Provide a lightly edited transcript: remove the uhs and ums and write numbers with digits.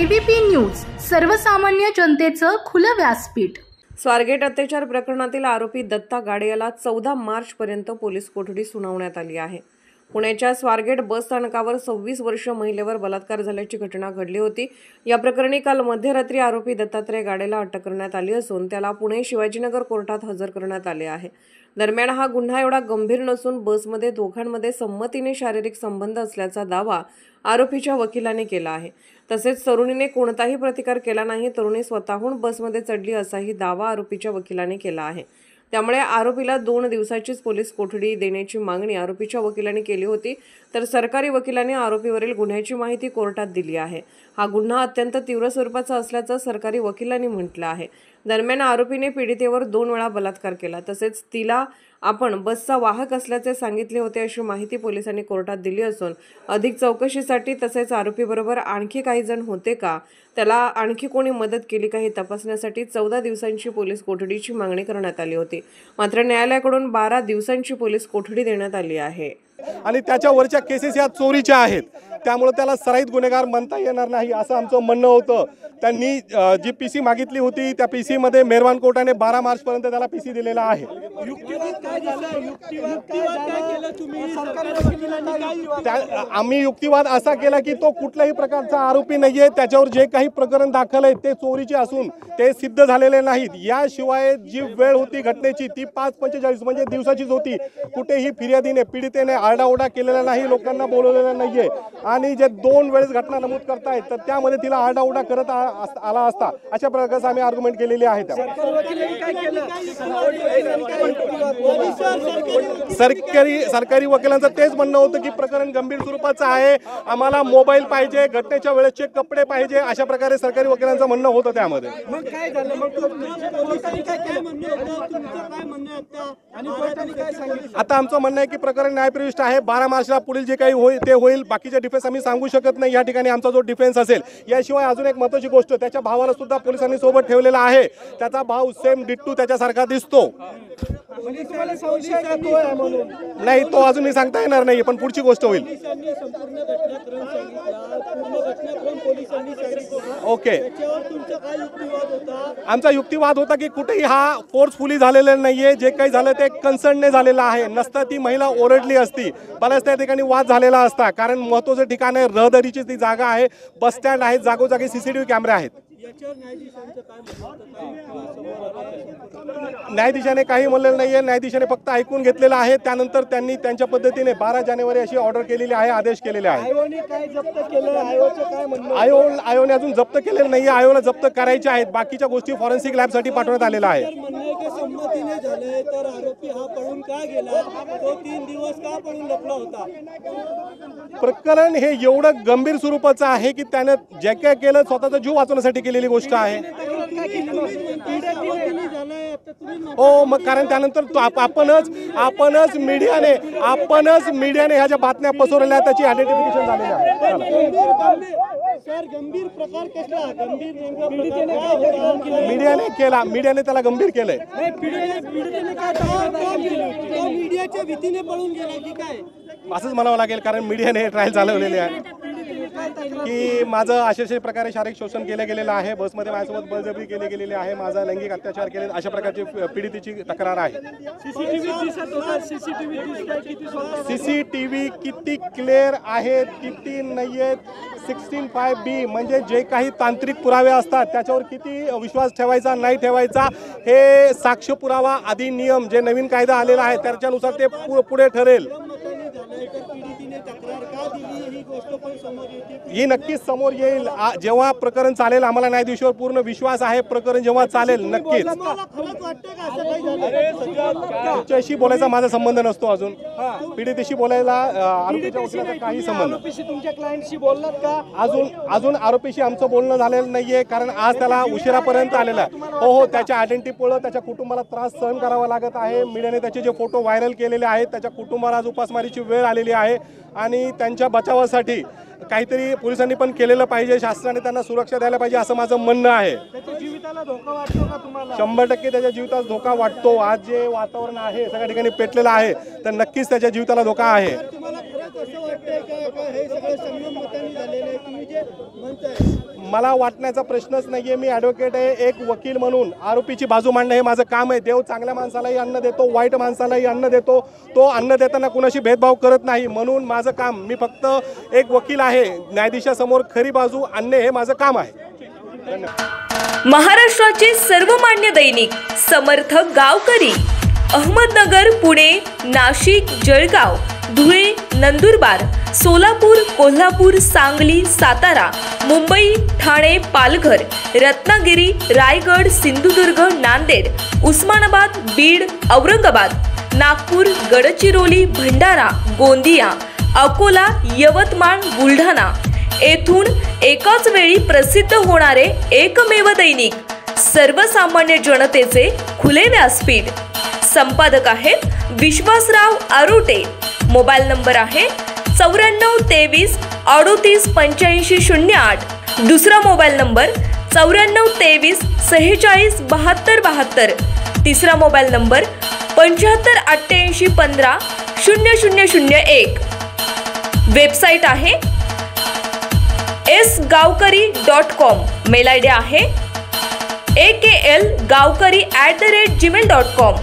ABP news, सर्वसामान्य जनतेचं खुलं व्यासपीठ। स्वारगेट अत्याचार प्रकरणातील आरोपी दत्ता गाडे याला 14 मार्चपर्यंत पोलीस कोठडी सुनावण्यात आली आहे। पुण्याच्या स्वारगेट बस स्थानकावर 26 वर्षीय महिलेवर बलात्कार झाल्याची घटना घडली होती। या प्रकरणी काल मध्यरात्री आरोपी दत्तात्रय गाडेला अटक करण्यात आली असून त्याला पुणे शिवाजीनगर कोर्टात हजर करण्यात आले आहे। दरम्यान हा गुन्हा एवढा गंभीर नसून बसमध्ये दोघांमध्ये संमतीने शारीरिक संबंध असल्याचा दावा आरोपीच्या वकिलाने केला आहे। तसेच तरुणीने कोणताही प्रतिकार केला नाही, तरुणी स्वतःहून बसमध्ये चढली असाही दावा आरोपीच्या वकिलाने केला आहे। त्यामुळे आरोपीला 2 दिवसाचीच पोलीस कोठडी देण्याची मागणी आरोपीच्या वकिलांनी केली होती, तर सरकारी वकिलांनी आरोपीवरील गुन्ह्याची माहिती कोर्टात दिली आहे। हा गुन्हा अत्यंत तीव्र स्वरूपाचा असल्याचं सरकारी वकिलांनी म्हटलं आहे। दरम्यान आरोपीने पीडितेवर 2 वेळा बलात्कार केला, तसेच तिला आपण बसचा वाहक असल्याचे सांगितले होते अशी माहिती पोलिसांनी कोर्टात दिली असून अधिक चौकशीसाठी तसेच आरोपीबरोबर आणखी काही जण होते का, त्याला आणखी कोणी मदत केली का हे तपासण्यासाठी 14 दिवसांची पोलीस कोठडीची मागणी करण्यात आली होती। मात्र न्यायालयाकडून 12 दिवसांची पोलीस कोठडी देण्यात आली आहे। आणि त्याच्यावरच्या केसेस या चोरीच्या आहेत, त्यामुळे त्याला सराईत गुन्हेगार म्हणता येणार नाही असं आमचं म्हणणं होतं। त्यांनी जी पीसी मागितली होती त्या पीसी मध्ये मेहरबान कोर्टाने 12 मार्च पर्यंत त्याला पीसी दिलेला आहे। आम्ही युक्तिवाद असा केला की तो कुठल्याही प्रकारचा आरोपी नाहीये, त्याच्यावर जे काही प्रकरण दाखल आहे ते चोरीचे असून ते सिद्ध झालेले नाहीत। याशिवाय जी वेळ होती घटनेची ती 5:45 म्हणजे दिवसाचीच होती। कुठेही फिर्यादीने पीडितेने आरडाओरडा केलेला नाही, लोकांना बोलवलेलं नाहीये। आणि जे 2 वेळेस घटना नमूद करतायत तर त्यामध्ये तिला आरडाओरडा करत आला असता अशा प्रकारचे आम्ही आर्ग्युमेंट केलेली आहे। सरकारी वकिलांचं तेच म्हणणं होतं की प्रकरण गंभीर स्वरूपाचं आहे, आम्हाला मोबाईल पाहिजे, घटनेच्या वेळेचे कपडे पाहिजे, अशा प्रकारे सरकारी वकिलांचं म्हणणं होतं। त्यामध्ये आता आमचं म्हणणं आहे की प्रकरण न्यायप्रविष्ट आहे। 12 मार्चला पुढील जे काही होईल ते होईल, बाकीचे डिफेन्स आम्ही सांगू शकत नाही। या ठिकाणी आमचा जो डिफेन्स असेल, याशिवाय अजून एक महत्त्वाची गोष्ट, त्याच्या भावाला सुद्धा पोलिसांनी सोबत ठेवलेला आहे। त्याचा भाव सेम डिट्टू त्याच्यासारखा दिसतो। नाही, तो अजून मी सांगता येणार नाही, पण पुढची गोष्ट होईल। ओके, आमचा युक्तिवाद होता की कुठेही हा फोर्सफुली झालेला नाहीये, जे काही झालं ते कन्सर्नने झालेलं आहे। नसता ती महिला ओरडली असती, बऱ्याच त्या ठिकाणी वाद झालेला असता, कारण महत्त्वाचं ठिकाण आहे, रहदारीची ती जागा आहे, बस स्टँड आहे, जागोजागी सीसीटीव्ही कॅमेरे आहेत। न्यायाधीशाने काही म्हणलेलं नाहीये, न्यायाधीशाने फक्त ऐकून घेतलेलं आहे। त्यानंतर त्यांनी त्यांच्या पद्धतीने 12 जानेवारी अशी ऑर्डर केलेली आहे, आदेश केलेले आहे। आयोने अजून जप्त केलेलं नाहीये, आयोला जप्त करायचे आहेत। बाकीच्या गोष्टी फॉरेन्सिक लॅबसाठी पाठवण्यात आलेल्या आहे। प्रकरण हे एवढं गंभीर स्वरूपाचं आहे की त्याने जे काय केलं स्वतःचा जीव वाचवण्यासाठी केलेली गोष्ट आहे। हो, मग कारण त्यानंतर आपणच मीडियाने ह्या ज्या बातम्या पसरवल्या त्याची आयडेंटिफिकेशन झालेली आहे। मीडियाने त्याला गंभीर केलंय। असंच म्हणावं लागेल, कारण मीडियाने ट्रायल चालवलेले आहे की माझं अशा प्रकारे शारीरिक शोषण केलं गेलेलं आहे, बसमध्ये माझ्यासोबत बळजबरी केली गेलेली आहे, माझा लैंगिक अत्याचार केले, अशा प्रकारची पीडितेची तक्रार आहे। सीसीटीव्ही किती क्लिअर आहेत किती नाहीयेत, 16(5)B म्हणजे जे काही तांत्रिक पुरावे असतात त्याच्यावर किती विश्वास ठेवायचा नाही ठेवायचा, हे साक्ष पुरावा अधिनियम जे नवीन कायदा आलेला आहे त्याच्यानुसार ते पुढे ठरेल। ही नक्कीच समोर येईल जेव्हा प्रकरण चालेल। आम्हाला न्यायाधीशावर पूर्ण विश्वास आहे, प्रकरण जेव्हा चालेल नक्कीच। त्याच्याशी बोलायचा माझा संबंध नसतो, अजून पीडितेशी बोलायला आरोपीच्या वकिलाचा काही संबंध। तुमच्या क्लायंटशी बोललात का? अजून आरोपीशी आमचं बोलणं झालेलं नाहीये, कारण आज त्याला उशिरापर्यंत आलेला आहे। हो, त्याच्या आयडेंटिटीमुळे त्याच्या कुटुंबाला त्रास सहन करावा लागत आहे। मीडियाने त्याचे जे फोटो व्हायरल केलेले आहेत, त्याच्या कुटुंबाला आज उपासमारीची वेळ आलेली आहे आणि त्यांच्या बचावासाठी काहीतरी पोलिसांनी पण केलेलं पाहिजे, शासनाने त्यांना सुरक्षा द्यायला पाहिजे असं माझं म्हणणं आहे। त्याच्या जीविताला धोका वाटतो का तुम्हाला? 100% त्याच्या जीविताला धोका वाटतो। आज जे वातावरण आहे सगळ्या ठिकाणी पेटलेलं आहे, तर नक्कीच त्याच्या जीविताला धोका आहे। कसं वाटतंय का हे सगळं संगम मतांनी झालेलं आहे तुम्ही जे म्हणताय? मला वाटण्याचा प्रश्नच नाहीये. मी ॲडव्होकेट आहे, एक वकील म्हणून आरोपीची बाजू मांडणं हे माझं काम आहे. देव चांगल्या माणसालाही अन्न देतो, वाईट माणसालाही अन्न देतो. तो अन्न देताना कुणाशी भेदभाव करत नाही. म्हणून माझं काम, मी फक्त एक वकील आहे, न्यायाधीशासमोर खरी बाजू आणणे हे माझं काम आहे. धन्यवाद. महाराष्ट्राचे सर्वमान्य दैनिक समर्थ गावकरी, अहमदनगर, पुणे, नाशिक, जळगाव, धुळे, नंदुरबार, सोलापूर, कोल्हापूर, सांगली, सातारा, मुंबई, ठाणे, पालघर, रत्नागिरी, रायगड, सिंधुदुर्ग, नांदेड, उस्मानाबाद, बीड, औरंगाबाद, नागपूर, गडचिरोली, भंडारा, गोंदिया, अकोला, यवतमाळ, बुलढाणा येथून एकाच वेळी प्रसिद्ध होणारे एकमेव दैनिक सर्वसामान्य जनतेचे खुले व्यासपीठ. संपादक आहेत विश्वासराव आरोटे. मोबाईल नंबर आहे 94 23 38 85 08. दुसरा मोबाईल नंबर 94 23 46 72 72. तिसरा मोबाईल नंबर 75 88 15 0001. वेबसाईट आहे sgavkari.com. मेल आयडी आहे akl gavkari@gmail.com.